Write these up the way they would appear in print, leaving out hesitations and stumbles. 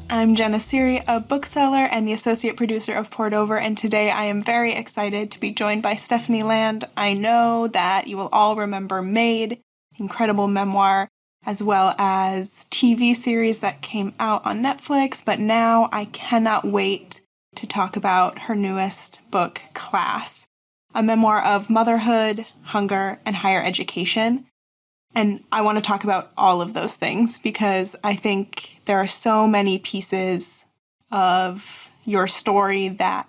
I'm Jenna Seery, a bookseller and the associate producer of Poured Over, and today I am very excited to be joined by Stephanie Land. I know that you will all remember Maid, incredible memoir, as well as TV series that came out on Netflix, but now I cannot wait to talk about her newest book, Class, a memoir of motherhood, hunger, and higher education. And I want to talk about all of those things because I think there are so many pieces of your story that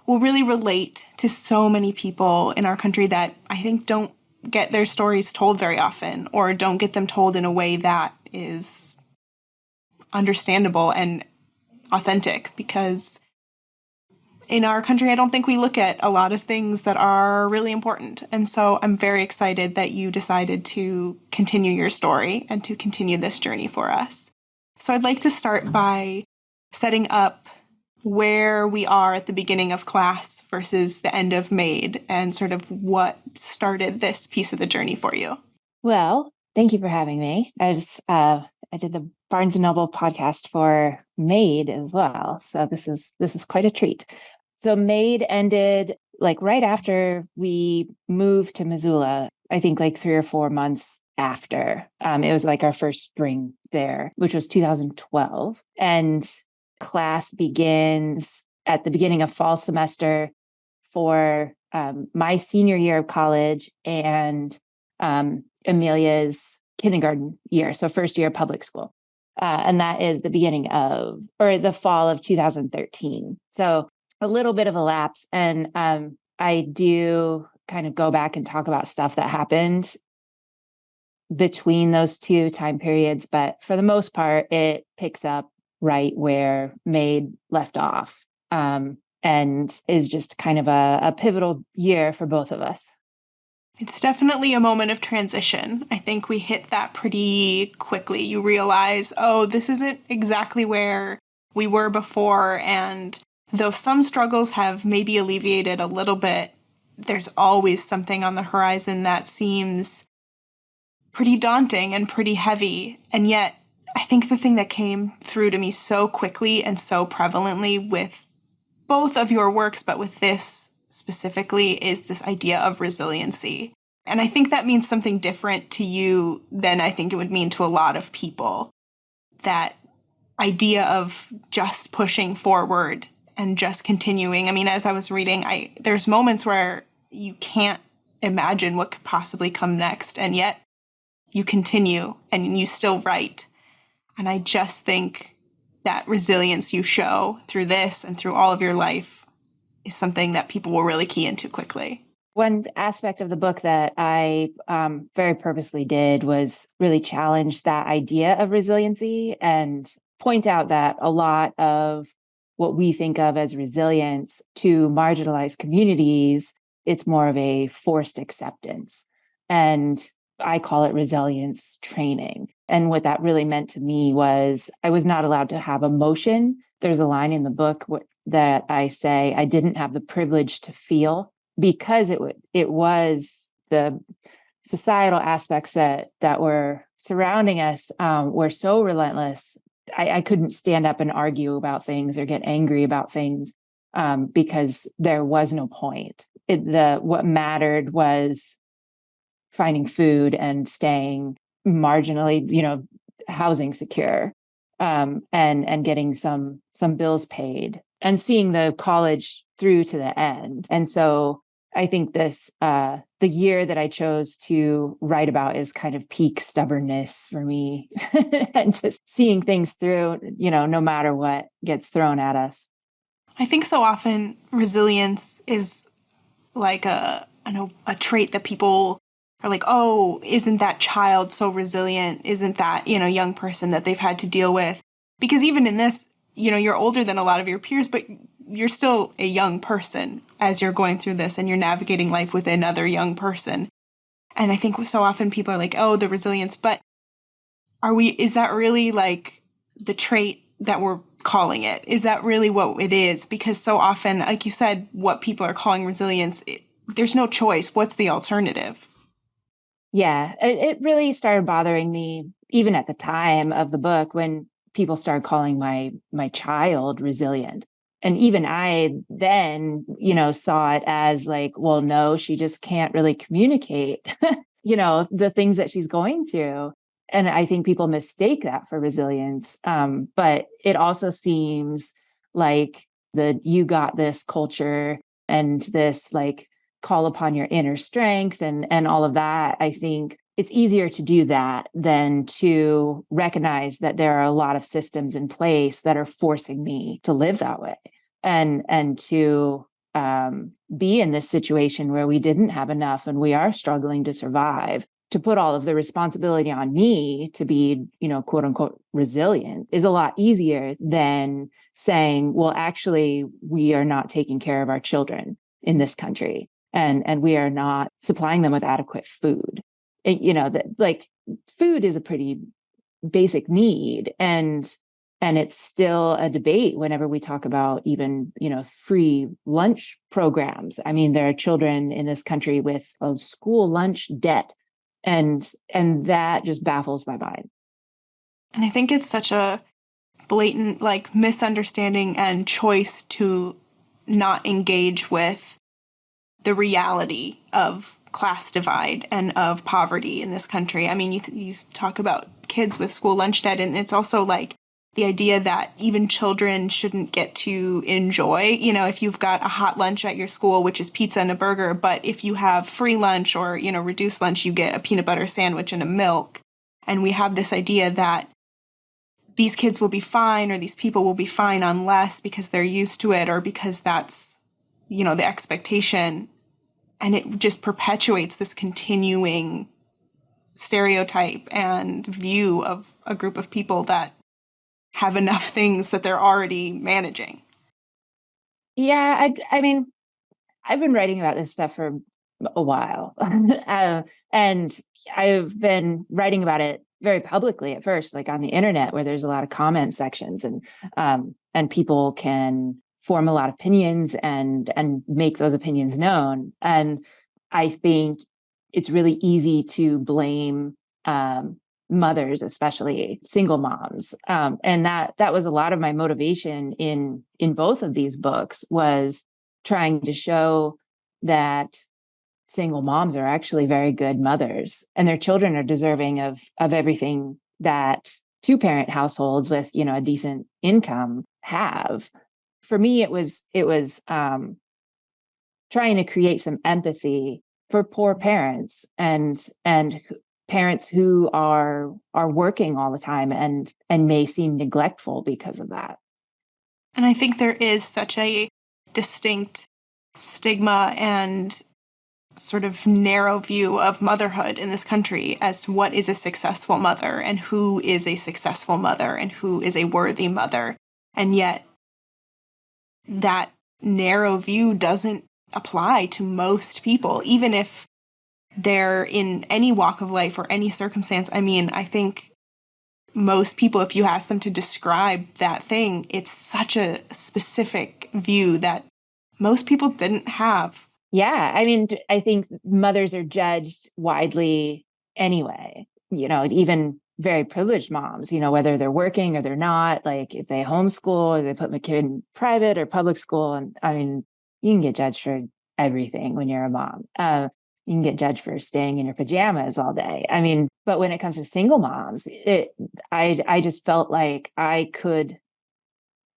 will really relate to so many people in our country that I think don't get their stories told very often or don't get them told in a way that is understandable and authentic, because in our country, I don't think we look at a lot of things that are really important. And so I'm very excited that you decided to continue your story and to continue this journey for us. So I'd like to start by setting up where we are at the beginning of Class versus the end of Maid and sort of what started this piece of the journey for you. Well, thank you for having me. I did the Barnes & Noble podcast for Maid as well. So this is quite a treat. So Maid ended like right after we moved to Missoula, I think like 3 or 4 months after. It was like our first spring there, which was 2012. And Class begins at the beginning of fall semester for my senior year of college and Amelia's kindergarten year, so first year of public school. And that is the beginning of, or the fall of 2013. So a little bit of a lapse. And I do kind of go back and talk about stuff that happened between those two time periods. But for the most part, it picks up right where Maid left off, and is just kind of a pivotal year for both of us. It's definitely a moment of transition. I think we hit that pretty quickly. You realize, oh, this isn't exactly where we were before. And though some struggles have maybe alleviated a little bit, there's always something on the horizon that seems pretty daunting and pretty heavy. And yet, I think the thing that came through to me so quickly and so prevalently with both of your works, but with this specifically, is this idea of resiliency. And I think that means something different to you than I think it would mean to a lot of people. That idea of just pushing forward and just continuing. I mean, as I was reading, there's moments where you can't imagine what could possibly come next, and yet you continue and you still write. And I just think that resilience you show through this and through all of your life is something that people will really key into quickly. One aspect of the book that I very purposely did was really challenge that idea of resiliency and point out that a lot of what we think of as resilience to marginalized communities, it's more of a forced acceptance. And I call it resilience training. And what that really meant to me was I was not allowed to have emotion. There's a line in the book that I say I didn't have the privilege to feel because it was the societal aspects that were surrounding us were so relentless. I couldn't stand up and argue about things or get angry about things because there was no point. What mattered was finding food and staying marginally, housing secure, and getting some bills paid and seeing the college through to the end. And so I think this, the year that I chose to write about is kind of peak stubbornness for me and just seeing things through, no matter what gets thrown at us. I think so often resilience is like a trait that people are like, oh, isn't that child so resilient? Isn't that, young person that they've had to deal with? Because even in this, you're older than a lot of your peers, but you're still a young person as you're going through this and you're navigating life with another young person. And I think so often people are like, oh, the resilience, but is that really like the trait that we're calling it? Is that really what it is? Because so often, like you said, what people are calling resilience, there's no choice. What's the alternative? Yeah, it really started bothering me even at the time of the book when people started calling my child resilient. And even I then, saw it as like, well, no, she just can't really communicate, the things that she's going through. And I think people mistake that for resilience. But it also seems like the you got this culture and this like call upon your inner strength and all of that. I think it's easier to do that than to recognize that there are a lot of systems in place that are forcing me to live that way and to be in this situation where we didn't have enough and we are struggling to survive. To put all of the responsibility on me to be, quote unquote, resilient is a lot easier than saying, well, actually, we are not taking care of our children in this country and we are not supplying them with adequate food. That like food is a pretty basic need, and it's still a debate whenever we talk about even free lunch programs. I mean, there are children in this country with a school lunch debt, and that just baffles my mind. And I think it's such a blatant like misunderstanding and choice to not engage with the reality of class divide and of poverty in this country. I mean, you talk about kids with school lunch debt, and it's also like the idea that even children shouldn't get to enjoy, if you've got a hot lunch at your school, which is pizza and a burger, but if you have free lunch or, reduced lunch, you get a peanut butter sandwich and a milk. And we have this idea that these kids will be fine or these people will be fine on less because they're used to it or because that's, the expectation. And it just perpetuates this continuing stereotype and view of a group of people that have enough things that they're already managing. Yeah, I mean, I've been writing about this stuff for a while. And I've been writing about it very publicly at first, like on the internet, where there's a lot of comment sections, and people can form a lot of opinions and make those opinions known. And I think it's really easy to blame mothers, especially single moms, and that was a lot of my motivation in both of these books, was trying to show that single moms are actually very good mothers and their children are deserving of everything that two-parent households with a decent income have. For me, it was trying to create some empathy for poor parents and parents who are working all the time and may seem neglectful because of that. And I think there is such a distinct stigma and sort of narrow view of motherhood in this country as to what is a successful mother and who is a successful mother and who is a worthy mother. And yet that narrow view doesn't apply to most people, even if they're in any walk of life or any circumstance. I mean, I think most people, if you ask them to describe that thing, it's such a specific view that most people didn't have. Yeah, I mean, I think mothers are judged widely anyway, even very privileged moms, whether they're working or they're not, like if they homeschool or they put my kid in private or public school. And I mean, you can get judged for everything when you're a mom. You can get judged for staying in your pajamas all day. I mean, but when it comes to single moms, I just felt like I could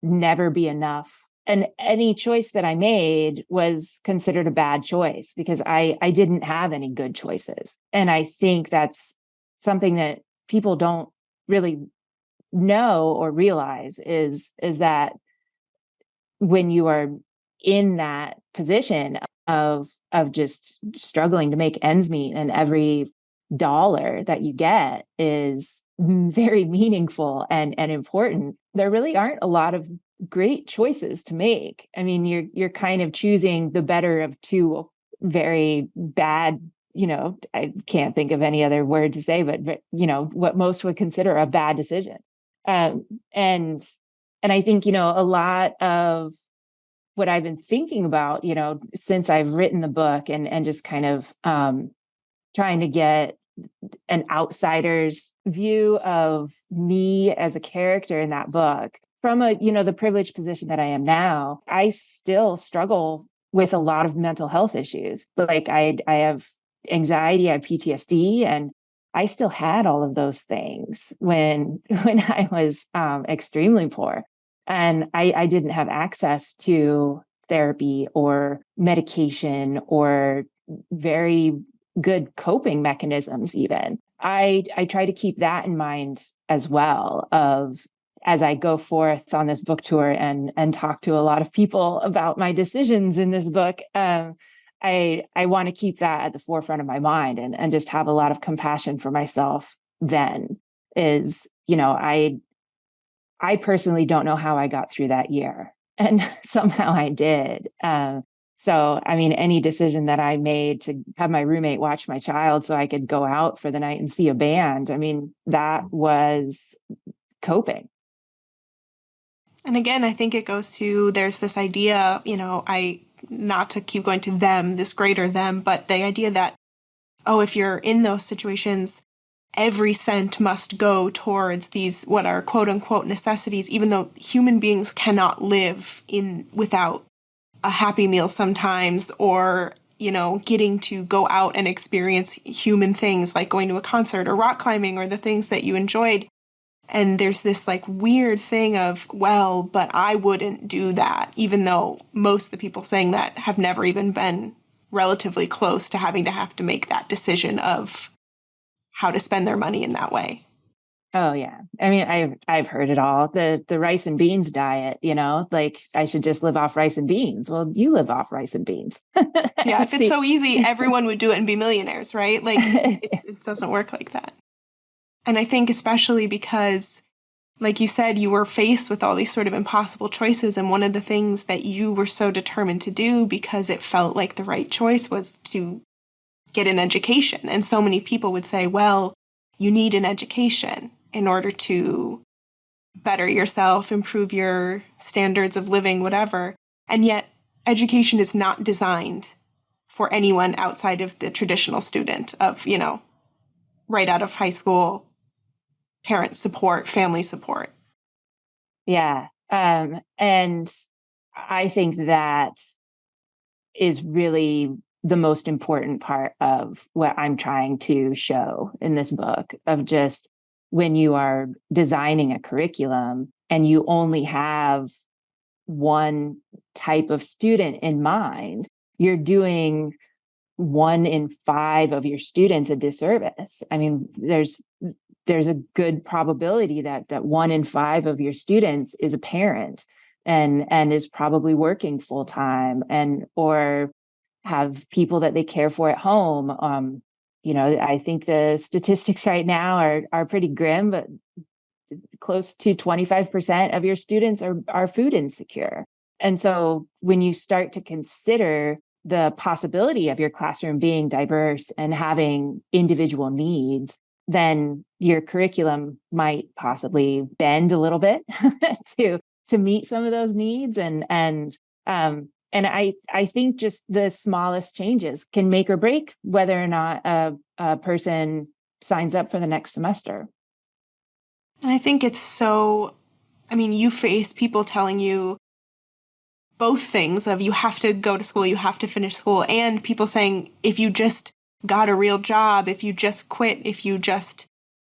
never be enough. And any choice that I made was considered a bad choice because I didn't have any good choices. And I think that's something that people don't really know or realize is that when you are in that position of just struggling to make ends meet and every dollar that you get is very meaningful and important, there really aren't a lot of great choices to make. I mean, you're kind of choosing the better of two very bad, I can't think of any other word to say, but what most would consider a bad decision. Um, and and I think, a lot of what I've been thinking about, since I've written the book and just kind of trying to get an outsider's view of me as a character in that book from the privileged position that I am now, I still struggle with a lot of mental health issues. Like I have anxiety, I have PTSD, and I still had all of those things when when I was extremely poor. And I didn't have access to therapy or medication or very good coping mechanisms even. I try to keep that in mind as well of as I go forth on this book tour and talk to a lot of people about my decisions in this book. I want to keep that at the forefront of my mind and just have a lot of compassion for myself then is, I personally don't know how I got through that year. And somehow I did. So, I mean, any decision that I made to have my roommate watch my child so I could go out for the night and see a band, I mean, that was coping. And again, I think it goes to there's this idea, not to keep going to them, this greater them, but the idea that, oh, if you're in those situations, every cent must go towards these what are quote unquote necessities, even though human beings cannot live in without a happy meal sometimes, or getting to go out and experience human things like going to a concert or rock climbing or the things that you enjoyed. And there's this like weird thing of, well, but I wouldn't do that, even though most of the people saying that have never even been relatively close to having to have to make that decision of how to spend their money in that way. Oh yeah. I mean, I've heard it all. The rice and beans diet, like I should just live off rice and beans. Well, you live off rice and beans. Yeah, And if it's see. so easy, everyone would do it and be millionaires, right? Like it doesn't work like that. And I think especially because, like you said, you were faced with all these sort of impossible choices. And one of the things that you were so determined to do because it felt like the right choice was to get an education. And so many people would say, well, you need an education in order to better yourself, improve your standards of living, whatever. And yet, education is not designed for anyone outside of the traditional student of, right out of high school, parent support, family support. Yeah. And I think that is really the most important part of what I'm trying to show in this book of just when you are designing a curriculum and you only have one type of student in mind, you're doing 1 in 5 of your students a disservice. I mean, there's a good probability that 1 in 5 of your students is a parent and is probably working full time and or have people that they care for at home. I think the statistics right now are pretty grim, but close to 25% of your students are food insecure. And so when you start to consider the possibility of your classroom being diverse and having individual needs, then your curriculum might possibly bend a little bit to meet some of those needs. And I think just the smallest changes can make or break whether or not a person signs up for the next semester. And I think it's so, you face people telling you both things of you have to go to school, you have to finish school, and people saying if you just got a real job, if you just quit, if you just,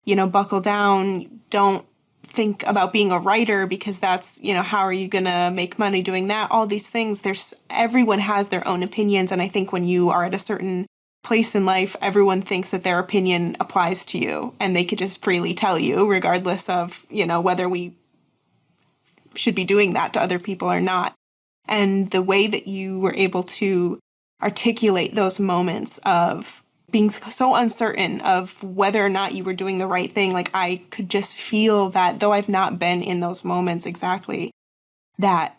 buckle down, don't think about being a writer because that's, how are you going to make money doing that? All these things, everyone has their own opinions. And I think when you are at a certain place in life, everyone thinks that their opinion applies to you and they could just freely tell you, regardless of, whether we should be doing that to other people or not. And the way that you were able to articulate those moments of being so uncertain of whether or not you were doing the right thing, like I could just feel that, though I've not been in those moments exactly, that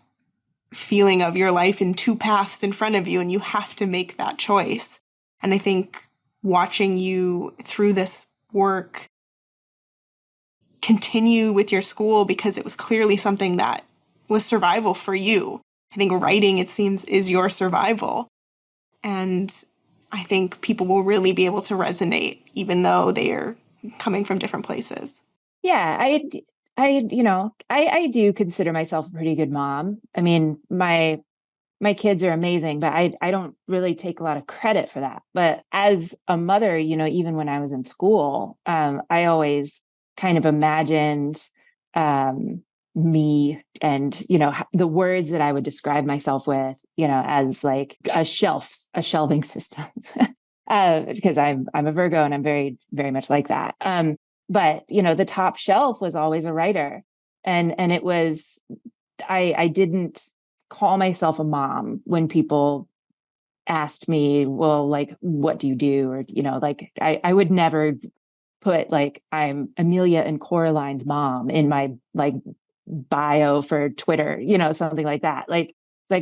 feeling of your life in two paths in front of you and you have to make that choice. And I think watching you through this work continue with your school because it was clearly something that was survival for you. I think writing, it seems, is your survival. And I think people will really be able to resonate, even though they are coming from different places. Yeah, I do consider myself a pretty good mom. I mean, my kids are amazing, but I don't really take a lot of credit for that. But as a mother, even when I was in school, I always kind of imagined um, me and the words that I would describe myself with, as like a shelving system. Because I'm a Virgo and I'm very, very much like that. But the top shelf was always a writer. And it was I didn't call myself a mom when people asked me, well, like, what do you do? Or, like I would never put like I'm Amelia and Coraline's mom in my like bio for Twitter, something like that. Like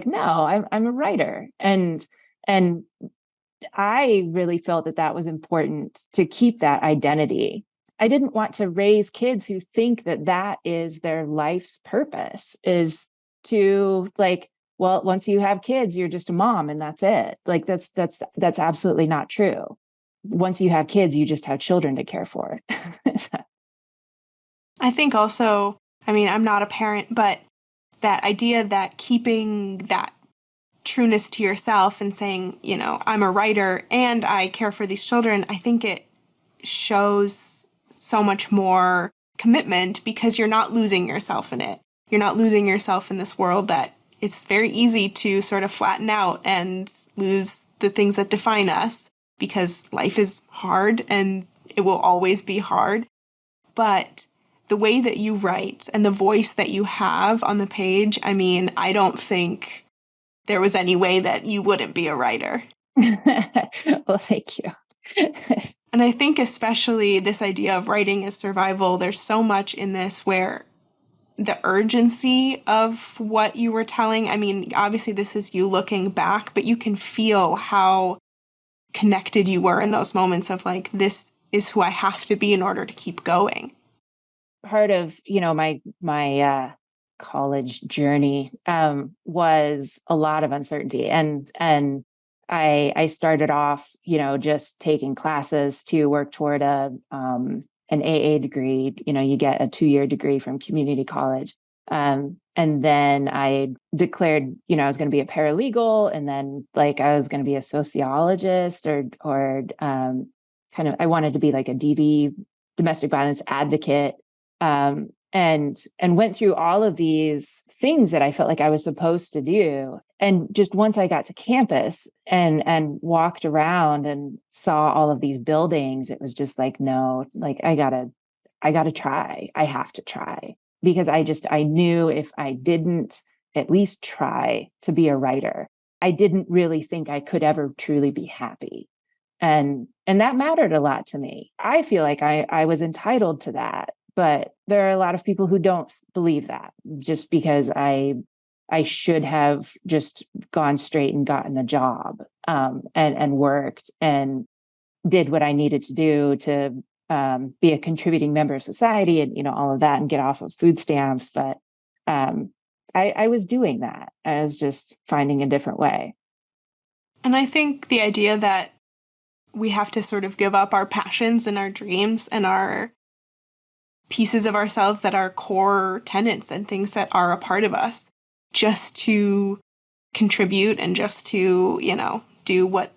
no, I'm a writer. And I really felt that that was important to keep that identity. I didn't want to raise kids who think that that is their life's purpose, is to like, well, once you have kids, you're just a mom and that's it. Like that's absolutely not true. Once you have kids, you just have children to care for. I think also, I mean, I'm not a parent, but that idea that keeping that trueness to yourself and saying, I'm a writer and I care for these children, I think it shows so much more commitment because you're not losing yourself in it. You're not losing yourself in this world that it's very easy to sort of flatten out and lose the things that define us because life is hard and it will always be hard. But the way that you write and the voice that you have on the page, I mean, I don't think there was any way that you wouldn't be a writer. Well, thank you. And I think especially this idea of writing as survival, there's so much in this where the urgency of what you were telling, I mean, obviously this is you looking back, but you can feel how connected you were in those moments of like, this is who I have to be in order to keep going. Part of my college journey was a lot of uncertainty, and I started off just taking classes to work toward an AA degree. You get a 2-year degree from community college. And then I declared I was going to be a paralegal, and then like I was going to be a sociologist or kind of I wanted to be like a DV, domestic violence advocate, and went through all of these things that I felt like I was supposed to do. And just once I got to campus and walked around and saw all of these buildings, it was just like, no, like I gotta try. I have to try because I knew if I didn't at least try to be a writer, I didn't really think I could ever truly be happy. And that mattered a lot to me. I feel like I was entitled to that, but there are a lot of people who don't believe that, just because I should have just gone straight and gotten a job, and worked and did what I needed to do to be a contributing member of society and all of that and get off of food stamps. But um, I was doing that. I was just finding a different way. And I think the idea that we have to sort of give up our passions and our dreams and our pieces of ourselves that are core tenets and things that are a part of us just to contribute and just to, do what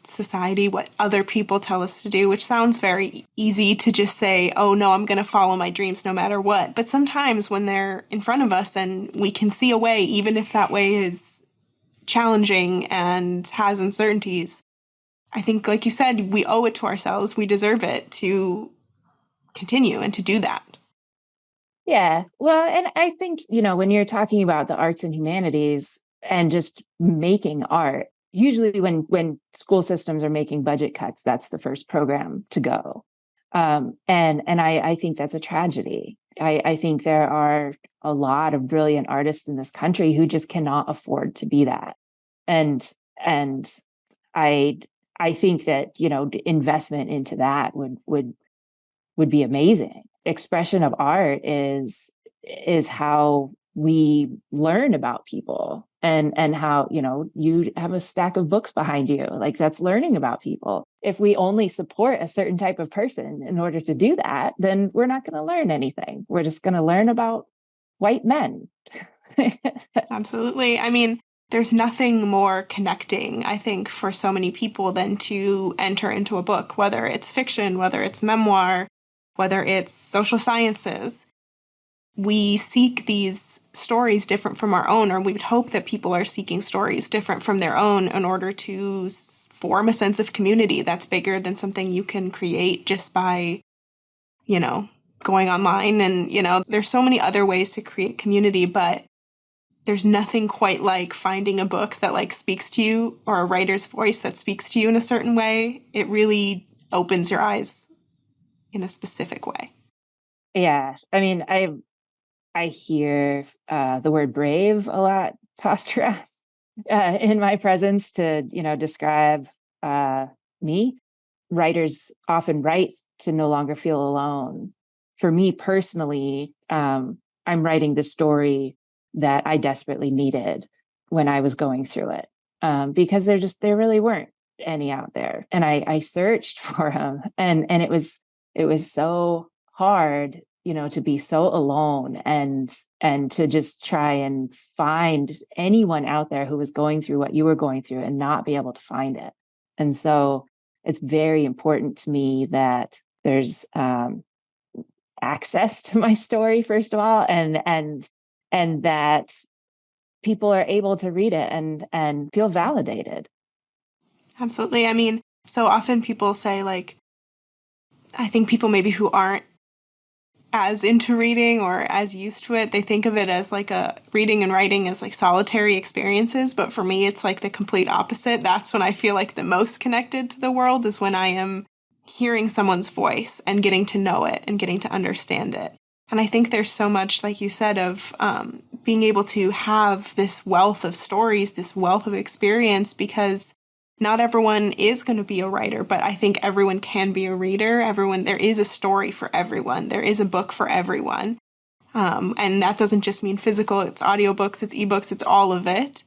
society, what other people tell us to do, which sounds very easy to just say, oh no, I'm going to follow my dreams no matter what. But sometimes when they're in front of us and we can see a way, even if that way is challenging and has uncertainties, I think, like you said, we owe it to ourselves. We deserve it to continue and to do that. Yeah. Well, and I think, when you're talking about the arts and humanities and just making art, usually when school systems are making budget cuts, that's the first program to go. And I think that's a tragedy. I think there are a lot of brilliant artists in this country who just cannot afford to be that. And I I think that, investment into that would be amazing. Expression of art is how we learn about people and how, you have a stack of books behind you. Like, that's learning about people. If we only support a certain type of person in order to do that, then we're not going to learn anything. We're just going to learn about white men. Absolutely. I mean, there's nothing more connecting, I think, for so many people than to enter into a book, whether it's fiction, whether it's memoir, whether it's social sciences. We seek these stories different from our own, or we would hope that people are seeking stories different from their own in order to form a sense of community that's bigger than something you can create just by, you know, going online. And, there's so many other ways to create community, but there's nothing quite like finding a book that like speaks to you, or a writer's voice that speaks to you in a certain way. It really opens your eyes in a specific way. Yeah. I mean, I hear the word brave a lot tossed around in my presence to, describe uh, me. Writers often write to no longer feel alone. For me personally, I'm writing the story that I desperately needed when I was going through it, because there really weren't any out there, and I searched for them, and it was so hard, to be so alone, and to just try and find anyone out there who was going through what you were going through and not be able to find it. And so it's very important to me that there's access to my story, first of all, and that people are able to read it and feel validated. Absolutely. I mean, so often people say, like, I think people maybe who aren't as into reading or as used to it, they think of it as like a reading and writing as like solitary experiences. But for me, it's like the complete opposite. That's when I feel like the most connected to the world, is when I am hearing someone's voice and getting to know it and getting to understand it. And I think there's so much, like you said, of being able to have this wealth of stories, this wealth of experience, because not everyone is going to be a writer, but I think everyone can be a reader. There is a story for everyone. There is a book for everyone. And that doesn't just mean physical, it's audiobooks, it's ebooks, it's all of it.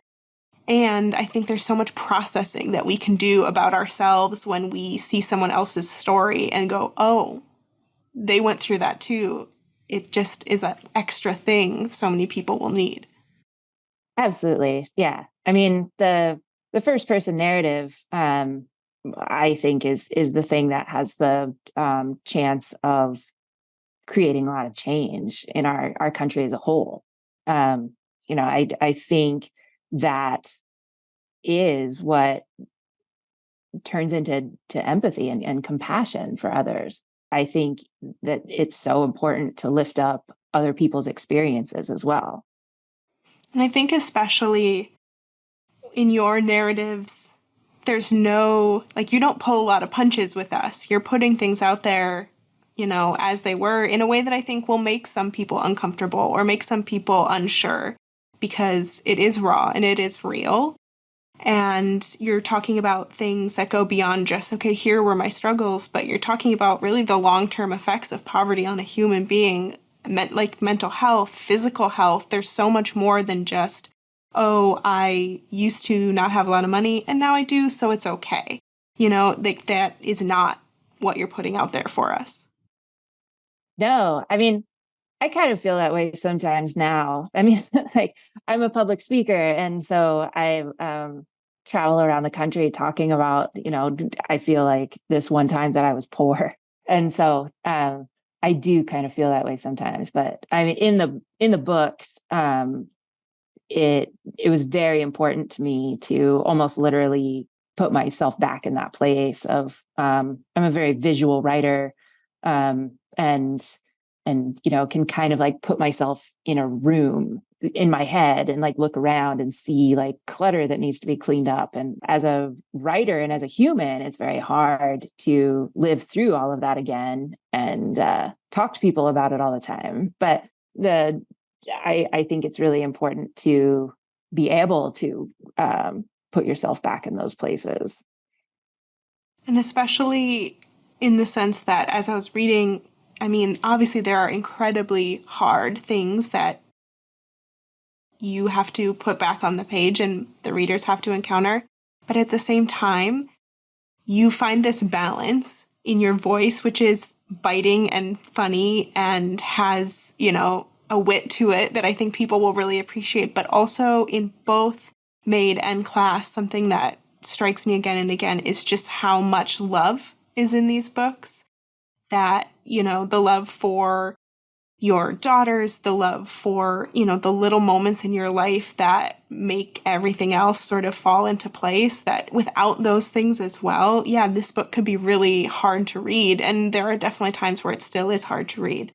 And I think there's so much processing that we can do about ourselves when we see someone else's story and go, oh, they went through that too. It just is an extra thing so many people will need. Absolutely. Yeah. I mean, the first person narrative, I think is the thing that has the chance of creating a lot of change in our country as a whole. I think that is what turns into empathy and compassion for others. I think that it's so important to lift up other people's experiences as well. And I think especially in your narratives, there's no, like, you don't pull a lot of punches with us. You're putting things out there, as they were, in a way that I think will make some people uncomfortable or make some people unsure, because it is raw and it is real. And you're talking about things that go beyond just, okay, here were my struggles, but you're talking about really the long-term effects of poverty on a human being, like mental health, physical health. There's so much more than just, oh, I used to not have a lot of money and now I do, so it's okay. Like, that is not what you're putting out there for us. No, I mean, I kind of feel that way sometimes now. I mean, like, I'm a public speaker, and so I travel around the country talking about, I feel like this one time that I was poor, and so I do kind of feel that way sometimes. But I mean, in the books, it was very important to me to almost literally put myself back in that place of, I'm a very visual writer, and can kind of like put myself in a room in my head and like look around and see like clutter that needs to be cleaned up. And as a writer and as a human, it's very hard to live through all of that again and talk to people about it all the time. But the I think it's really important to be able to put yourself back in those places. And especially in the sense that, as I was reading, I mean, obviously there are incredibly hard things that you have to put back on the page and the readers have to encounter. But at the same time, you find this balance in your voice, which is biting and funny and has, a wit to it that I think people will really appreciate. But also in both Maid and Class, something that strikes me again and again is just how much love is in these books. That, the love for your daughters, the love for, the little moments in your life that make everything else sort of fall into place, that without those things as well, yeah, this book could be really hard to read. And there are definitely times where it still is hard to read.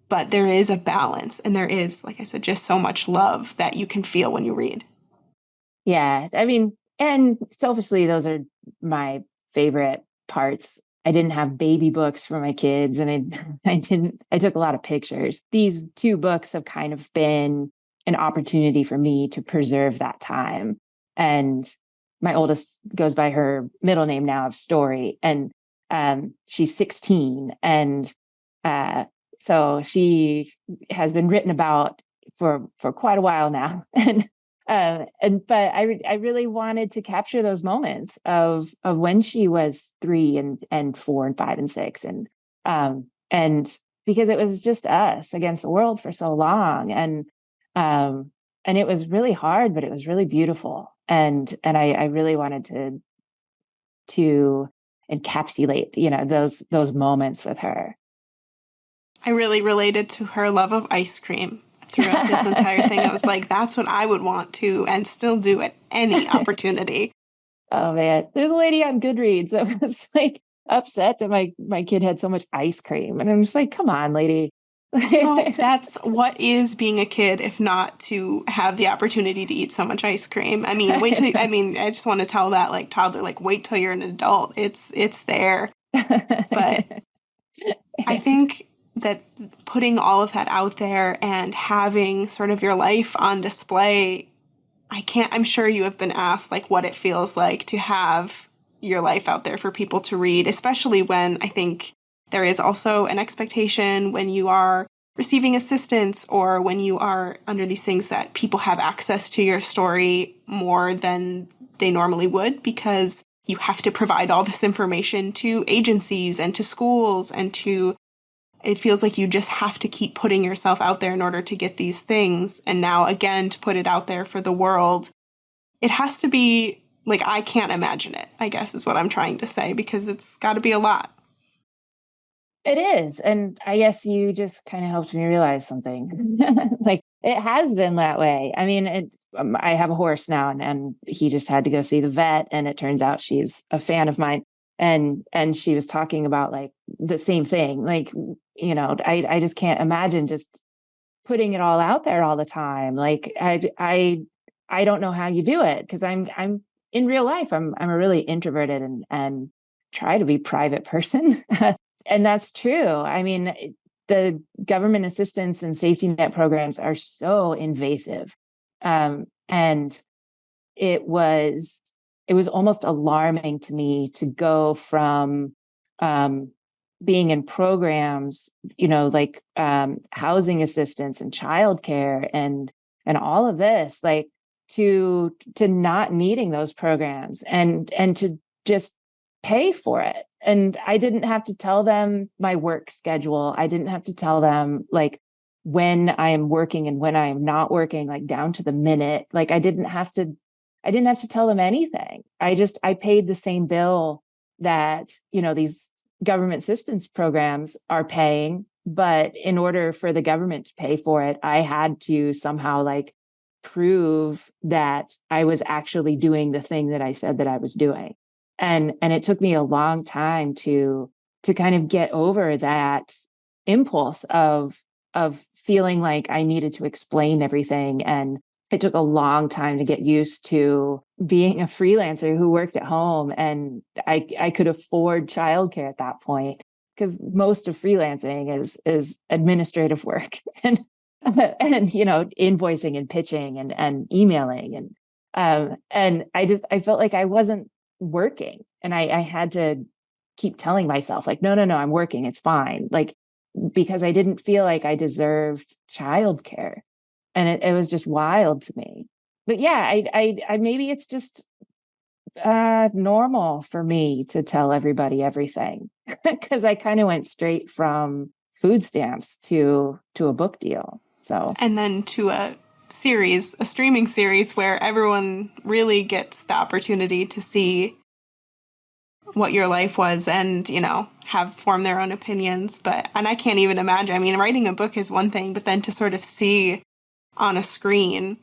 But there is a balance and there is, like I said, just so much love that you can feel when you read. Yeah, I mean, and selfishly, those are my favorite parts. I didn't have baby books for my kids, and I took a lot of pictures. These two books have kind of been an opportunity for me to preserve that time. And my oldest goes by her middle name now of Story, and she's 16, and uh, so she has been written about for quite a while now, but I really wanted to capture those moments of when she was 3 and 4 and 5 and 6, and because it was just us against the world for so long, and it was really hard, but it was really beautiful, and I really wanted to encapsulate, those moments with her. I really related to her love of ice cream throughout this entire thing. I was like, that's what I would want to and still do at any opportunity. Oh man, there's a lady on Goodreads that was like upset that my kid had so much ice cream, and I'm just like, come on, lady. Also, that's what is being a kid if not to have the opportunity to eat so much ice cream. I mean, I just want to tell that like toddler, like wait till you're an adult. It's there. But I think that putting all of that out there and having sort of your life on display, I'm sure you have been asked like what it feels like to have your life out there for people to read, especially when I think there is also an expectation when you are receiving assistance or when you are under these things that people have access to your story more than they normally would because you have to provide all this information to agencies and to schools and to it feels like you just have to keep putting yourself out there in order to get these things. And now, again, to put it out there for the world, it has to be like, I can't imagine it, I guess is what I'm trying to say, because it's got to be a lot. It is, and I guess you just kind of helped me realize something. Like it has been that way. I mean, I have a horse now, and he just had to go see the vet, and it turns out she's a fan of mine, and she was talking about like the same thing. Like, I just can't imagine just putting it all out there all the time. Like I don't know how you do it because I'm in real life. I'm a really introverted and try to be private person. And that's true. I mean, the government assistance and safety net programs are so invasive. And it was it was almost alarming to me to go from um, being in programs, like housing assistance and childcare and all of this, like to not needing those programs and to just pay for it. And I didn't have to tell them my work schedule. I didn't have to tell them like when I am working and when I am not working, like down to the minute. Like I didn't have to tell them anything. I paid the same bill that, these government assistance programs are paying, but in order for the government to pay for it, I had to somehow like prove that I was actually doing the thing that I said that I was doing. And it took me a long time to kind of get over that impulse of feeling like I needed to explain everything. And it took a long time to get used to being a freelancer who worked at home, and I could afford childcare at that point because most of freelancing is administrative work and invoicing and pitching and emailing and I felt like I wasn't working, and I had to keep telling myself like no, I'm working, it's fine, like because I didn't feel like I deserved childcare. and it was just wild to me. But yeah, I maybe it's just normal for me to tell everybody everything because I kind of went straight from food stamps to a book deal. So And then to a series, a streaming series where everyone really gets the opportunity to see what your life was and, have formed their own opinions. And I can't even imagine. I mean, writing a book is one thing, but then to sort of see on a screen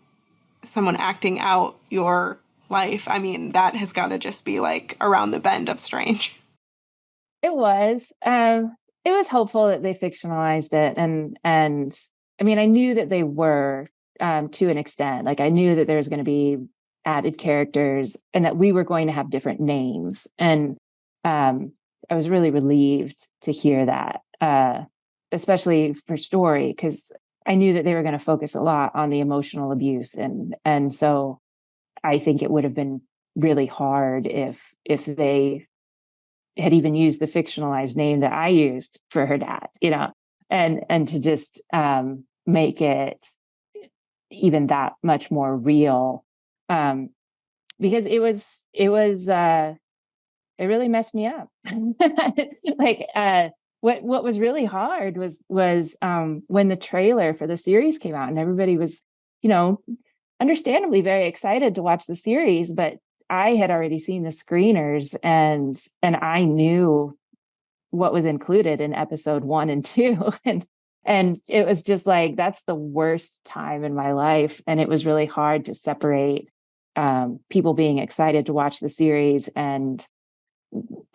someone acting out your life, I mean, that has got to just be like around the bend of strange. it was. It was hopeful that they fictionalized it, and I mean, I knew that they were to an extent. Like I knew that there was going to be added characters, and that we were going to have different names. And I was really relieved to hear that, especially for story, because I knew that they were going to focus a lot on the emotional abuse, and so I think it would have been really hard if they had even used the fictionalized name that I used for her dad, and to just make it even that much more real, um, because it really messed me up. like what was really hard was when the trailer for the series came out and everybody was, you know, understandably very excited to watch the series, but I had already seen the screeners and I knew what was included in episode 1 and 2 and it was just like that's the worst time in my life, and it was really hard to separate people being excited to watch the series and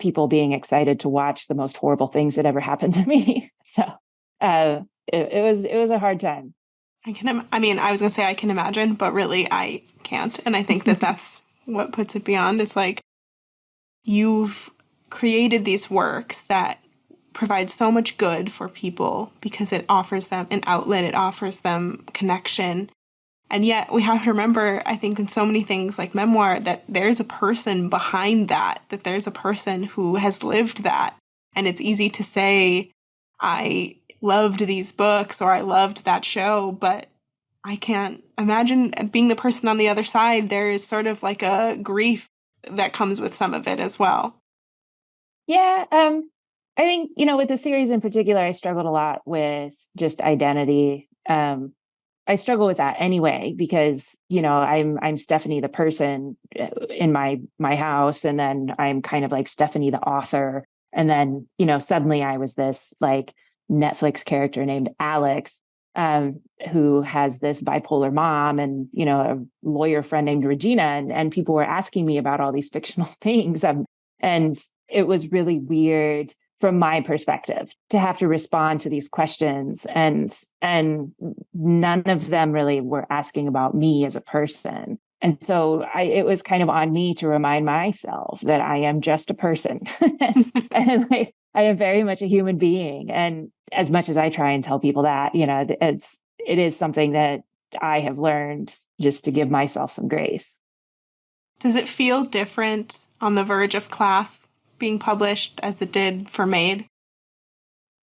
people being excited to watch the most horrible things that ever happened to me. So it was a hard time. I mean, I was going to say I can imagine, but really I can't. And I think that that's what puts it beyond. It's like you've created these works that provide so much good for people because it offers them an outlet, it offers them connection. And yet we have to remember, I think, in so many things like memoir, that there's a person behind that there's a person who has lived that. And it's easy to say, I loved these books or I loved that show, but I can't imagine being the person on the other side. There is sort of like a grief that comes with some of it as well. Yeah, I think, with the series in particular, I struggled a lot with just identity. I struggle with that anyway because, I'm Stephanie the person in my house, and then I'm kind of like Stephanie the author, and then, suddenly I was this like Netflix character named Alex, who has this bipolar mom and, a lawyer friend named Regina, and people were asking me about all these fictional things. And it was really weird from my perspective to have to respond to these questions, and none of them really were asking about me as a person. And so it was kind of on me to remind myself that I am just a person and like I am very much a human being. And as much as I try and tell people that, it is something that I have learned just to give myself some grace. Does it feel different on the verge of class being published as it did for Maid?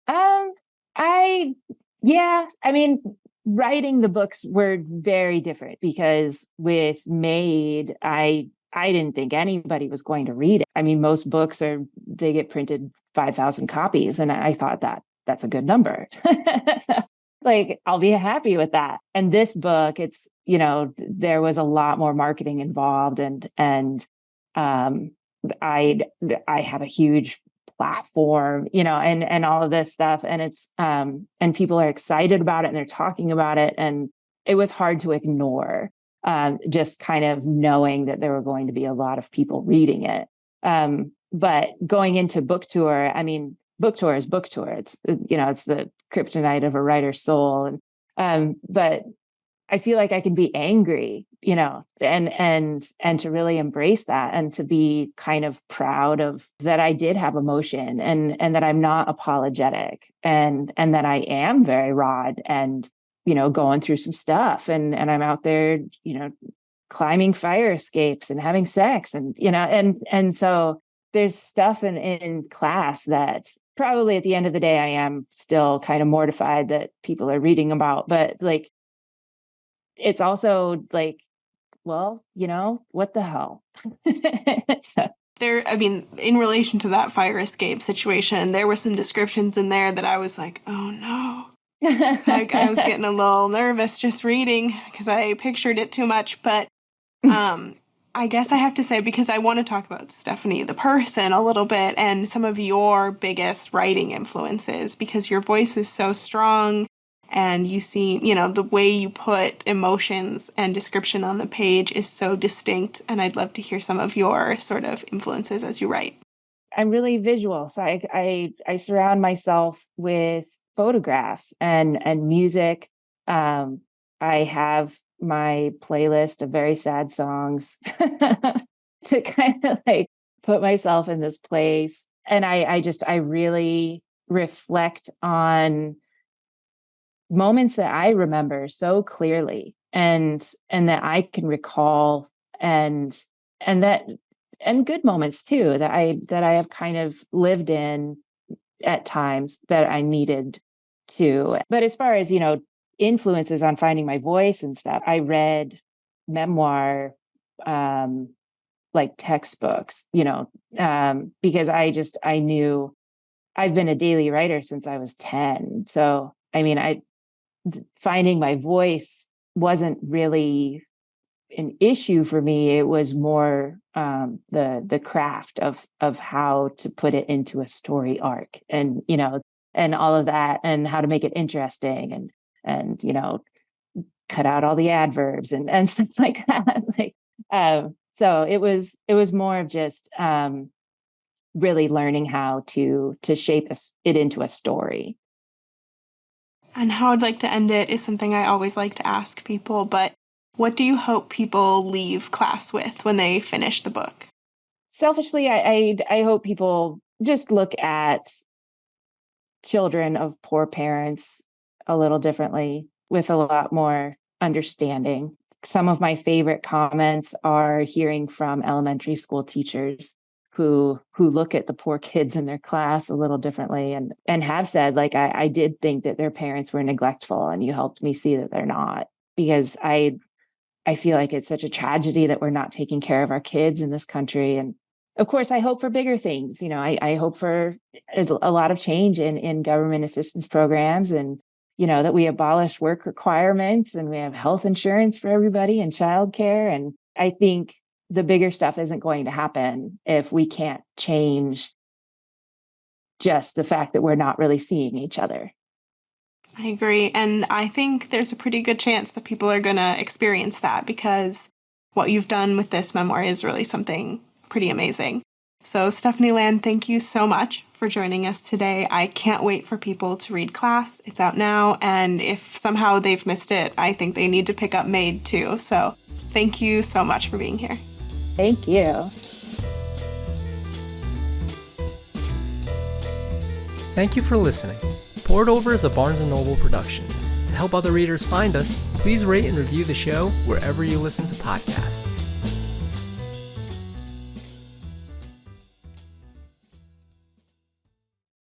Um, I yeah, I mean, writing the books were very different because with Maid, I didn't think anybody was going to read it. I mean, most books they get printed 5,000 copies, and I thought that's a good number. Like, I'll be happy with that. And this book, it's, there was a lot more marketing involved, and um I I have a huge platform, and all of this stuff. And and people are excited about it and they're talking about it. And it was hard to ignore, just kind of knowing that there were going to be a lot of people reading it. But going into book tour, I mean, book tour is book tour. It's the kryptonite of a writer's soul. But I feel like I can be angry, and to really embrace that and to be kind of proud of that I did have emotion, and that I'm not apologetic, and that I am very raw and, going through some stuff, and I'm out there, climbing fire escapes and having sex, and, and so there's stuff in class that probably at the end of the day I am still kind of mortified that people are reading about, but like it's also like, well, what the hell? So. In relation to that fire escape situation, there were some descriptions in there that I was like, oh no. I was getting a little nervous just reading because I pictured it too much. But I guess I have to say, because I want to talk about Stephanie, the person, a little bit, and some of your biggest writing influences, because your voice is so strong and you see, the way you put emotions and description on the page is so distinct. And I'd love to hear some of your sort of influences as you write. I'm really visual, so I surround myself with photographs and music. I have my playlist of very sad songs to kind of like put myself in this place, and I really reflect on moments that I remember so clearly and that I can recall, and that and good moments too that I have kind of lived in at times that I needed to. But as far as, influences on finding my voice and stuff, I read memoir like textbooks, because I knew I've been a daily writer since I was 10. So I mean, finding my voice wasn't really an issue for me. It was more the craft of how to put it into a story arc, and and all of that, and how to make it interesting, and cut out all the adverbs and stuff like that. Like, so it was more of just really learning how to shape it into a story. And how I'd like to end it is something I always like to ask people, but what do you hope people leave class with when they finish the book? Selfishly, I hope people just look at children of poor parents a little differently, with a lot more understanding. Some of my favorite comments are hearing from elementary school teachers who look at the poor kids in their class a little differently, and have said, like, I did think that their parents were neglectful, and you helped me see that they're not, because I feel like it's such a tragedy that we're not taking care of our kids in this country. And of course, I hope for bigger things. I hope for a lot of change in government assistance programs, and, that we abolish work requirements, and we have health insurance for everybody, and childcare. And I think the bigger stuff isn't going to happen if we can't change just the fact that we're not really seeing each other. I agree. And I think there's a pretty good chance that people are going to experience that, because what you've done with this memoir is really something pretty amazing. So, Stephanie Land, thank you so much for joining us today. I can't wait for people to read Class. It's out now. And if somehow they've missed it, I think they need to pick up Maid too. So, thank you so much for being here. Thank you. Thank you for listening. Poured Over is a Barnes & Noble production. To help other readers find us, please rate and review the show wherever you listen to podcasts.